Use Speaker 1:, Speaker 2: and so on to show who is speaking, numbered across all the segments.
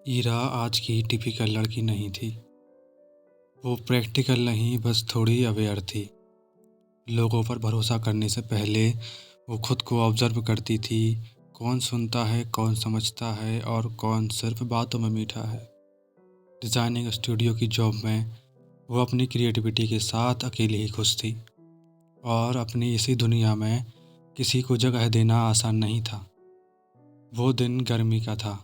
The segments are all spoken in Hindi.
Speaker 1: ईरा आज की टिपिकल लड़की नहीं थी। वो प्रैक्टिकल नहीं, बस थोड़ी अवेयर थी। लोगों पर भरोसा करने से पहले वो खुद को ऑब्जर्व करती थी। कौन सुनता है, कौन समझता है और कौन सिर्फ बातों में मीठा है। डिज़ाइनिंग स्टूडियो की जॉब में वो अपनी क्रिएटिविटी के साथ अकेली ही खुश थी और अपनी इसी दुनिया में किसी को जगह देना आसान नहीं था। वो दिन गर्मी का था।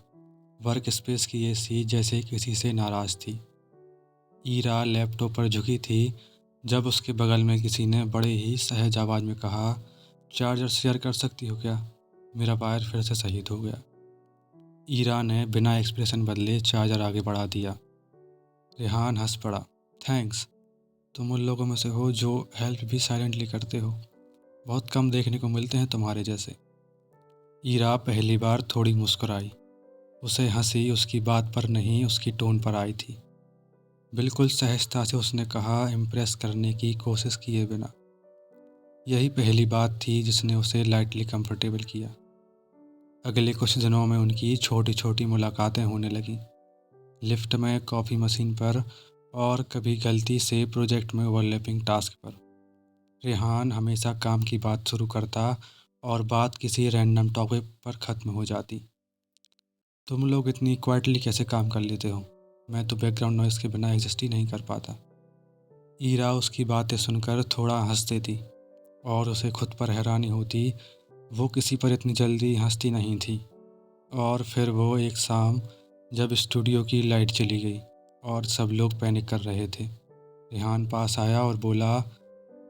Speaker 1: वर्क स्पेस की एसी जैसे किसी से नाराज़ थी। ईरा लैपटॉप पर झुकी थी जब उसके बगल में किसी ने बड़े ही सहज आवाज़ में कहा, चार्जर शेयर कर सकती हो क्या? मेरा वायर फिर से शहीद हो गया। ईरा ने बिना एक्सप्रेशन बदले चार्जर आगे बढ़ा दिया। रेहान हंस पड़ा। थैंक्स। तुम उन लोगों में से हो जो हेल्प भी साइलेंटली करते हो। बहुत कम देखने को मिलते हैं तुम्हारे जैसे। ईरा पहली बार थोड़ी मुस्कुराई। उसे हंसी उसकी बात पर नहीं, उसकी टोन पर आई थी। बिल्कुल सहजता से उसने कहा, इम्प्रेस करने की कोशिश किए बिना। यही पहली बात थी जिसने उसे लाइटली कंफर्टेबल किया। अगले कुछ दिनों में उनकी छोटी छोटी मुलाकातें होने लगीं। लिफ्ट में, कॉफ़ी मशीन पर और कभी गलती से प्रोजेक्ट में ओवरलैपिंग टास्क पर। रेहान हमेशा काम की बात शुरू करता और बात किसी रैंडम टॉपिक पर ख़त्म हो जाती। तुम लोग इतनी क्वाइटली कैसे काम कर लेते हो? मैं तो बैकग्राउंड नॉइज़ के बिना एग्जिस्ट ही नहीं कर पाता। ईरा उसकी बातें सुनकर थोड़ा हंस देती और उसे खुद पर हैरानी होती। वो किसी पर इतनी जल्दी हंसती नहीं थी। और फिर वो एक शाम जब स्टूडियो की लाइट चली गई और सब लोग पैनिक कर रहे थे, रेहान पास आया और बोला,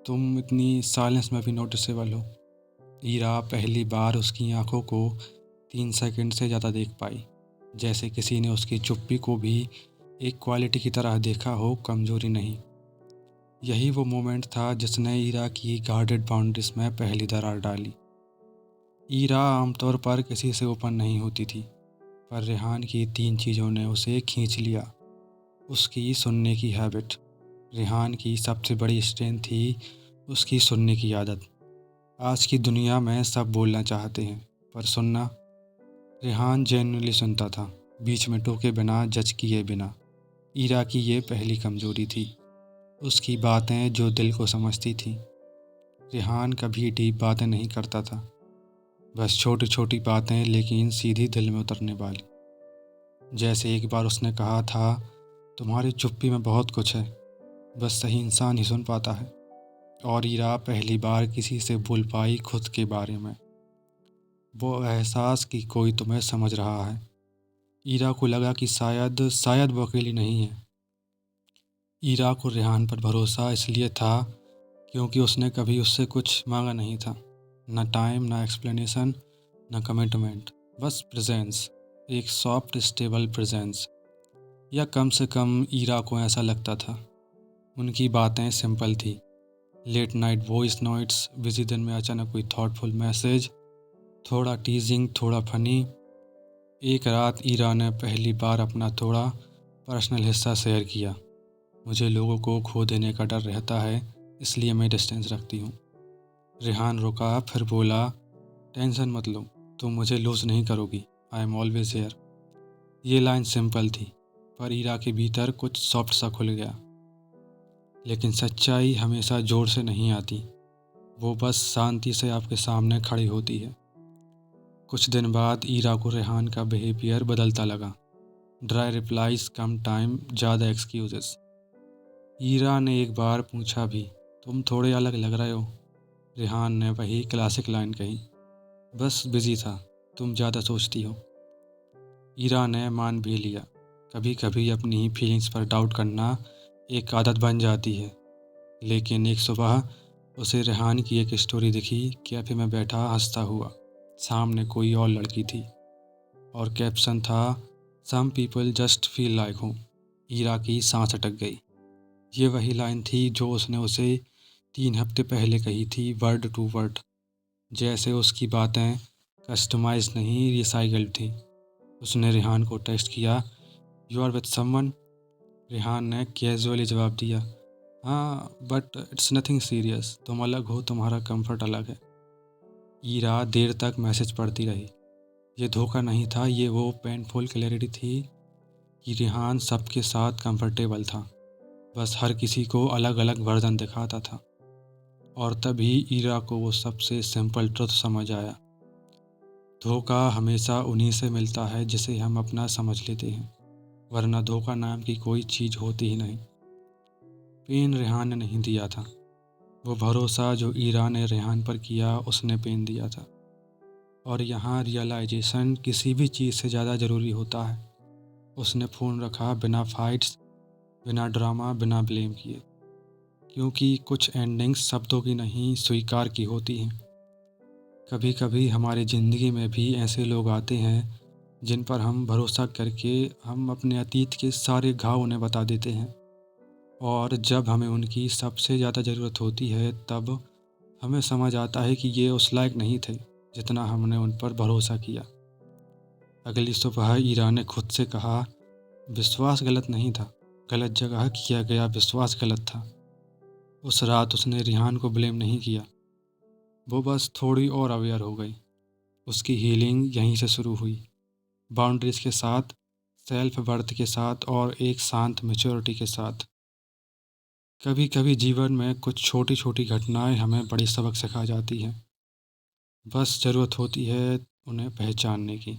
Speaker 1: तुम इतनी साइलेंस में भी नोटिसेबल हो। ईरा पहली बार उसकी आंखों को 3 सेकंड से ज़्यादा देख पाई, जैसे किसी ने उसकी चुप्पी को भी एक क्वालिटी की तरह देखा हो, कमजोरी नहीं। यही वो मोमेंट था जिसने ईरा की गार्डेड बाउंड्रीज में पहली दरार डाली। ईरा आमतौर पर किसी से ओपन नहीं होती थी, पर रेहान की 3 चीज़ों ने उसे खींच लिया। उसकी सुनने की हैबिट। रेहान की सबसे बड़ी स्ट्रेंथ थी उसकी सुनने की आदत। आज की दुनिया में सब बोलना चाहते हैं, पर सुनना। रेहान जेन्युइनली सुनता था, बीच में टोके बिना, जज किए बिना। ईरा की ये पहली कमजोरी थी, उसकी बातें जो दिल को समझती थीं। रेहान कभी डीप बातें नहीं करता था, बस छोटी छोटी बातें लेकिन सीधी दिल में उतरने वाली। जैसे एक बार उसने कहा था, तुम्हारी चुप्पी में बहुत कुछ है, बस सही इंसान ही सुन पाता है। और ईरा पहली बार किसी से बोल पाई खुद के बारे में। वो एहसास कि कोई तुम्हें समझ रहा है। ईरा को लगा कि शायद शायद वो अकेली नहीं है। ईरा को रेहान पर भरोसा इसलिए था क्योंकि उसने कभी उससे कुछ मांगा नहीं था। न टाइम, न एक्सप्लेनेशन, न कमिटमेंट, बस प्रेजेंस। एक सॉफ्ट स्टेबल प्रेजेंस। या कम से कम ईरा को ऐसा लगता था। उनकी बातें सिंपल थी। Late night voice notes, busy दिन में अचानक कोई थॉटफुल मैसेज, थोड़ा टीजिंग, थोड़ा फनी। एक रात ईरा ने पहली बार अपना थोड़ा पर्सनल हिस्सा शेयर किया। मुझे लोगों को खो देने का डर रहता है, इसलिए मैं डिस्टेंस रखती हूँ। रेहान रुका, फिर बोला, टेंशन मत लो, तुम मुझे लूज़ नहीं करोगी। I am always here. ये लाइन सिंपल थी, पर ईरा के भीतर कुछ सॉफ्ट सा खुल गया। लेकिन सच्चाई हमेशा जोर से नहीं आती, वो बस शांति से आपके सामने खड़ी होती है। कुछ दिन बाद ईरा को रेहान का बिहेवियर बदलता लगा। ड्राई रिप्लाईज, कम टाइम, ज़्यादा एक्सक्यूजेस। ईरा ने एक बार पूछा भी, तुम थोड़े अलग लग रहे हो। रेहान ने वही क्लासिक लाइन कही, बस बिजी था, तुम ज़्यादा सोचती हो। ईरा ने मान भी लिया। कभी कभी अपनी ही फीलिंग्स पर डाउट करना एक आदत बन जाती है। लेकिन एक सुबह उसे रेहान की एक स्टोरी दिखी। कैफे में बैठा हंसता हुआ, सामने कोई और लड़की थी और कैप्शन था, some people just feel like home. Ira की सांस अटक गई। ये वही लाइन थी जो उसने उसे 3 हफ्ते पहले कही थी, वर्ड टू वर्ड। जैसे उसकी बातें कस्टमाइज नहीं, रिसाइकल्ड थी। उसने रेहान को टेक्स्ट किया, you are with someone? Rehan ने कैजुअली जवाब दिया, हाँ बट इट्स नथिंग सीरियस। तुम अलग हो, तुम्हारा कंफर्ट अलग है। ईरा देर तक मैसेज पढ़ती रही। ये धोखा नहीं था, ये वो पेनफुल क्लैरिटी थी कि रेहान सबके साथ कंफर्टेबल था, बस हर किसी को अलग अलग वर्जन दिखाता था। और तभी ईरा को वो सबसे सिंपल ट्रुथ समझ आया, धोखा हमेशा उन्हीं से मिलता है जिसे हम अपना समझ लेते हैं, वरना धोखा नाम की कोई चीज़ होती ही नहीं। पेन रेहान ने नहीं दिया था, वो भरोसा जो ईरा ने रेहान पर किया उसने पेन दिया था। और यहाँ रियलाइजेशन किसी भी चीज़ से ज़्यादा ज़रूरी होता है। उसने फ़ोन रखा, बिना फाइट्स, बिना ड्रामा, बिना ब्लेम किए, क्योंकि कुछ एंडिंग्स शब्दों की नहीं स्वीकार की होती हैं। कभी कभी हमारी ज़िंदगी में भी ऐसे लोग आते हैं जिन पर हम भरोसा करके हम अपने अतीत के सारे घाव उन्हें बता देते हैं, और जब हमें उनकी सबसे ज़्यादा ज़रूरत होती है तब हमें समझ आता है कि ये उस लायक नहीं थे जितना हमने उन पर भरोसा किया। अगली सुबह ईरा ने खुद से कहा, विश्वास गलत नहीं था, गलत जगह किया गया विश्वास गलत था। उस रात उसने रेहान को ब्लेम नहीं किया, वो बस थोड़ी और अवेयर हो गई। उसकी हीलिंग यहीं से शुरू हुई, बाउंड्रीज के साथ, सेल्फ वर्थ के साथ और एक शांत मैच्योरिटी के साथ। कभी कभी जीवन में कुछ छोटी छोटी घटनाएं हमें बड़ी सबक सिखा जाती हैं, बस ज़रूरत होती है उन्हें पहचानने की।